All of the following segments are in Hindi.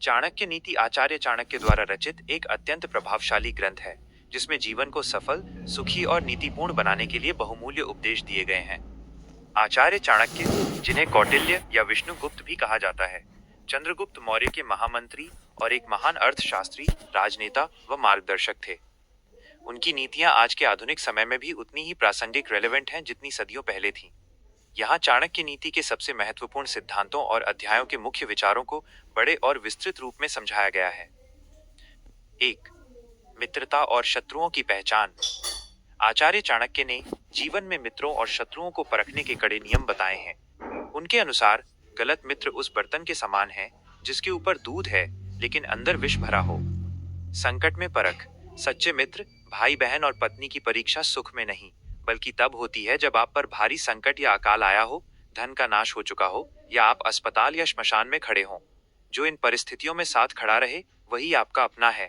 चाणक्य नीति आचार्य चाणक्य द्वारा रचित एक अत्यंत प्रभावशाली ग्रंथ है, जिसमें जीवन को सफल, सुखी और नीतिपूर्ण बनाने के लिए बहुमूल्य उपदेश दिए गए हैं। आचार्य चाणक्य, जिन्हें कौटिल्य या विष्णुगुप्त भी कहा जाता है, चंद्रगुप्त मौर्य के महामंत्री और एक महान अर्थशास्त्री, राजनेता व मार्गदर्शक थे। उनकी नीतियां आज के आधुनिक समय में भी उतनी ही प्रासंगिक रेलेवेंट हैं जितनी सदियों पहले थीं। यहाँ चाणक्य नीति के सबसे महत्वपूर्ण सिद्धांतों और अध्यायों के मुख्य विचारों को बड़े और विस्तृत रूप में समझाया गया है। 1. मित्रता और शत्रुओं की पहचान। आचार्य चाणक्य ने जीवन में मित्रों और शत्रुओं को परखने के कड़े नियम बताए हैं। उनके अनुसार गलत मित्र उस बर्तन के समान है जिसके ऊपर दूध है लेकिन अंदर विष भरा हो। संकट में परख। सच्चे मित्र, भाई बहन और पत्नी की परीक्षा सुख में नहीं बल्कि तब होती है जब आप पर भारी संकट या अकाल आया हो, धन का नाश हो चुका हो या आप अस्पताल या श्मशान में खड़े हों। जो इन परिस्थितियों में साथ खड़ा रहे वही आपका अपना है।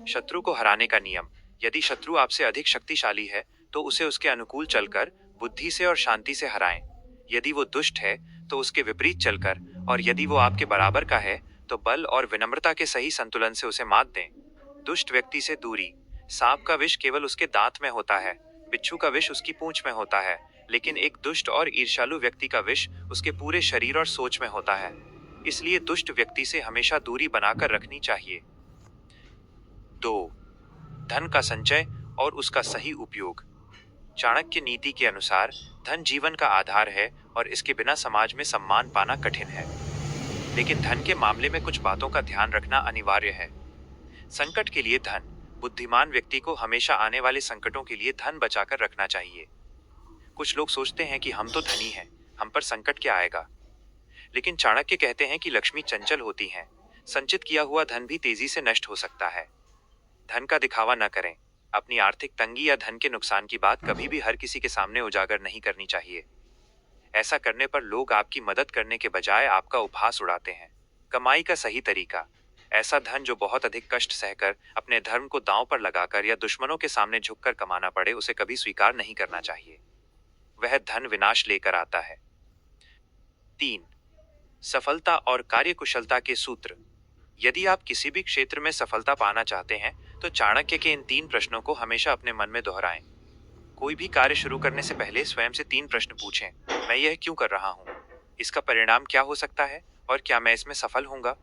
शत्रु को हराने का नियम। यदि शत्रु आपसे अधिक शक्तिशाली है तो उसे उसके अनुकूल चलकर बुद्धि से और शांति से हराएं। यदि वो दुष्ट है तो उसके विपरीत चलकर, और यदि वो आपके बराबर का है तो बल और विनम्रता के सही संतुलन से उसे मात दें। दुष्ट व्यक्ति से दूरी। सांप का विष केवल उसके दांत में होता है, बिच्छू का विष उसकी पूंछ में होता है, लेकिन एक दुष्ट और ईर्ष्यालु व्यक्ति का विष उसके पूरे शरीर और सोच में होता है। इसलिए दुष्ट व्यक्ति से हमेशा दूरी बनाकर रखनी चाहिए। 2. धन का संचय और उसका सही उपयोग। चाणक्य नीति के अनुसार धन जीवन का आधार है और इसके बिना समाज में सम्मान पाना कठिन है। लेकिन धन के मामले में कुछ बातों का ध्यान रखना अनिवार्य है। संकट के लिए धन। बुद्धिमान व्यक्ति को हमेशा आने वाले संकटों के लिए धन बचाकर रखना चाहिए। कुछ लोग सोचते हैं कि हम तो धनी हैं, हम पर संकट क्या आएगा। लेकिन चाणक्य कहते हैं कि लक्ष्मी चंचल होती है, संचित किया हुआ धन भी तेजी से नष्ट हो सकता है। धन का दिखावा न करें। अपनी आर्थिक तंगी या धन के नुकसान की बात कभी भी हर किसी के सामने उजागर नहीं करनी चाहिए। ऐसा करने पर लोग आपकी मदद करने के बजाय आपका उपहास उड़ाते हैं। कमाई का सही तरीका। ऐसा धन जो बहुत अधिक कष्ट सहकर, अपने धर्म को दांव पर लगाकर या दुश्मनों के सामने झुककर कमाना पड़े, उसे कभी स्वीकार नहीं करना चाहिए। वह धन विनाश लेकर आता है। 3. सफलता और कार्यकुशलता के सूत्र। यदि आप किसी भी क्षेत्र में सफलता पाना चाहते हैं तो चाणक्य के इन 3 प्रश्नों को हमेशा अपने मन में दोहराएं। कोई भी कार्य शुरू करने से पहले स्वयं से 3 प्रश्न पूछें। मैं यह क्यों कर रहा हूँ? इसका परिणाम क्या हो सकता है? और क्या मैं इसमें सफल होऊंगा?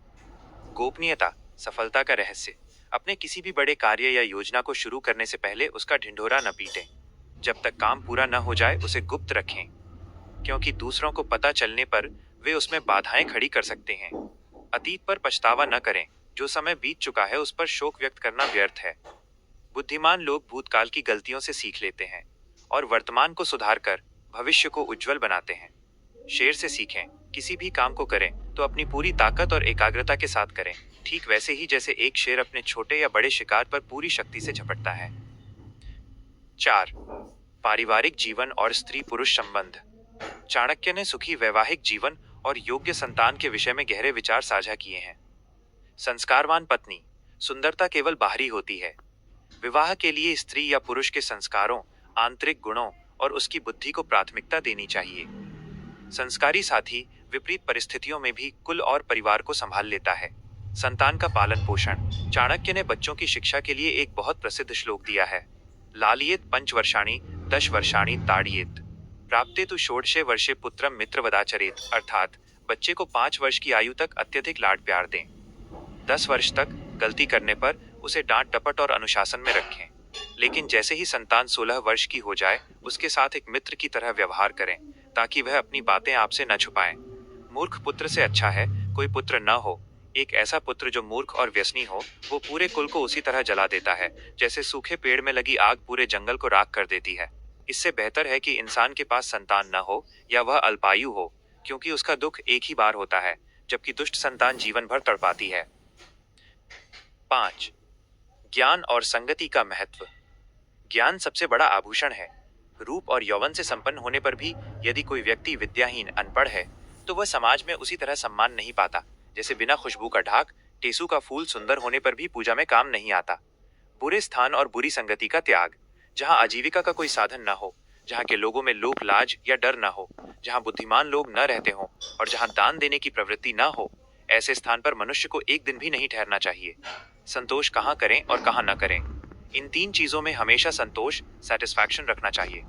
गोपनीयता, सफलता का रहस्य। अपने किसी भी बड़े कार्य या योजना को शुरू करने से पहले उसका ढिंढोरा न पीटें। जब तक काम पूरा न हो जाए उसे गुप्त रखें, क्योंकि दूसरों को पता चलने पर वे उसमें बाधाएं खड़ी कर सकते हैं। अतीत पर पछतावा न करें। जो समय बीत चुका है उस पर शोक व्यक्त करना व्यर्थ है। बुद्धिमान लोग भूतकाल की गलतियों से सीख लेते हैं और वर्तमान को सुधारकर भविष्य को उज्जवल बनाते हैं। शेर से सीखें। किसी भी काम को करें तो अपनी पूरी ताकत और एकाग्रता के साथ करें, ठीक वैसे ही जैसे एक शेर अपने छोटे या बड़े शिकार पर पूरी शक्ति से झपटता है। 4. पारिवारिक जीवन और स्त्री पुरुष संबंध। चाणक्य ने सुखी वैवाहिक जीवन और योग्य संतान के विषय में गहरे विचार साझा किए हैं। संस्कारवान पत्नी। सुंदरता केवल बाहरी होती है। विवाह के लिए स्त्री या पुरुष के संस्कारों, आंतरिक गुणों और उसकी बुद्धि को प्राथमिकता देनी चाहिए। संस्कारी साथी विपरीत परिस्थितियों में भी कुल और परिवार को संभाल लेता है। संतान का पालन पोषण। चाणक्य ने बच्चों की शिक्षा के लिए एक बहुत प्रसिद्ध श्लोक दिया है। लालियेत पंचवर्षाणि 10 वर्षाणि ताड़येत प्राप्तेतु षोडशे वर्षे पुत्रम मित्रवदाचरेत। अर्थात बच्चे को 5 वर्ष की आयु तक अत्यधिक लाड प्यार दें। 10 वर्ष तक गलती करने पर उसे डांट डपट और अनुशासन में रखें। लेकिन जैसे ही संतान 16 वर्ष की हो जाए उसके साथ एक मित्र की तरह व्यवहार करें, ताकि वह अपनी बातें आपसे न छुपाएं। मूर्ख पुत्र से अच्छा है कोई पुत्र न हो। एक ऐसा पुत्र जो मूर्ख और व्यसनी हो, वो पूरे कुल को उसी तरह जला देता है जैसे सूखे पेड़ में लगी आग पूरे जंगल को राख कर देती है। इससे बेहतर है कि इंसान के पास संतान न हो या वह अल्पायु हो, क्योंकि उसका दुख एक ही बार होता है, जबकि दुष्ट संतान जीवन भर तड़पाती है। 5. ज्ञान और संगति का महत्व। ज्ञान सबसे बड़ा आभूषण है। रूप और यौवन से संपन्न होने पर भी यदि कोई व्यक्ति विद्याहीन, अनपढ़ है तो वह समाज में उसी तरह सम्मान नहीं पाता जैसे बिना खुशबू का ढाक, टेसू का फूल सुंदर होने पर भी पूजा में काम नहीं आता। बुरे स्थान और बुरी संगति का त्याग। जहां आजीविका का कोई साधन न हो, जहां के लोगों में लोक लाज या डर न हो, जहां बुद्धिमान लोग न रहते हों और जहां दान देने की प्रवृत्ति न हो, ऐसे स्थान पर मनुष्य को एक दिन भी नहीं ठहरना चाहिए। संतोष कहाँ करें और कहाँ न करें। इन 3 चीजों में हमेशा संतोष, सेटिस्फैक्शन रखना चाहिए।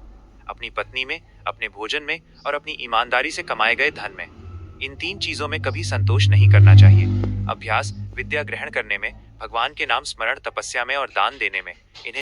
अपनी पत्नी में, अपने भोजन में और अपनी ईमानदारी से कमाए गए धन में। इन 3 चीजों में कभी संतोष नहीं करना चाहिए। अभ्यास, विद्या ग्रहण करने में, भगवान के नाम स्मरण, तपस्या में और दान देने में। इन्हें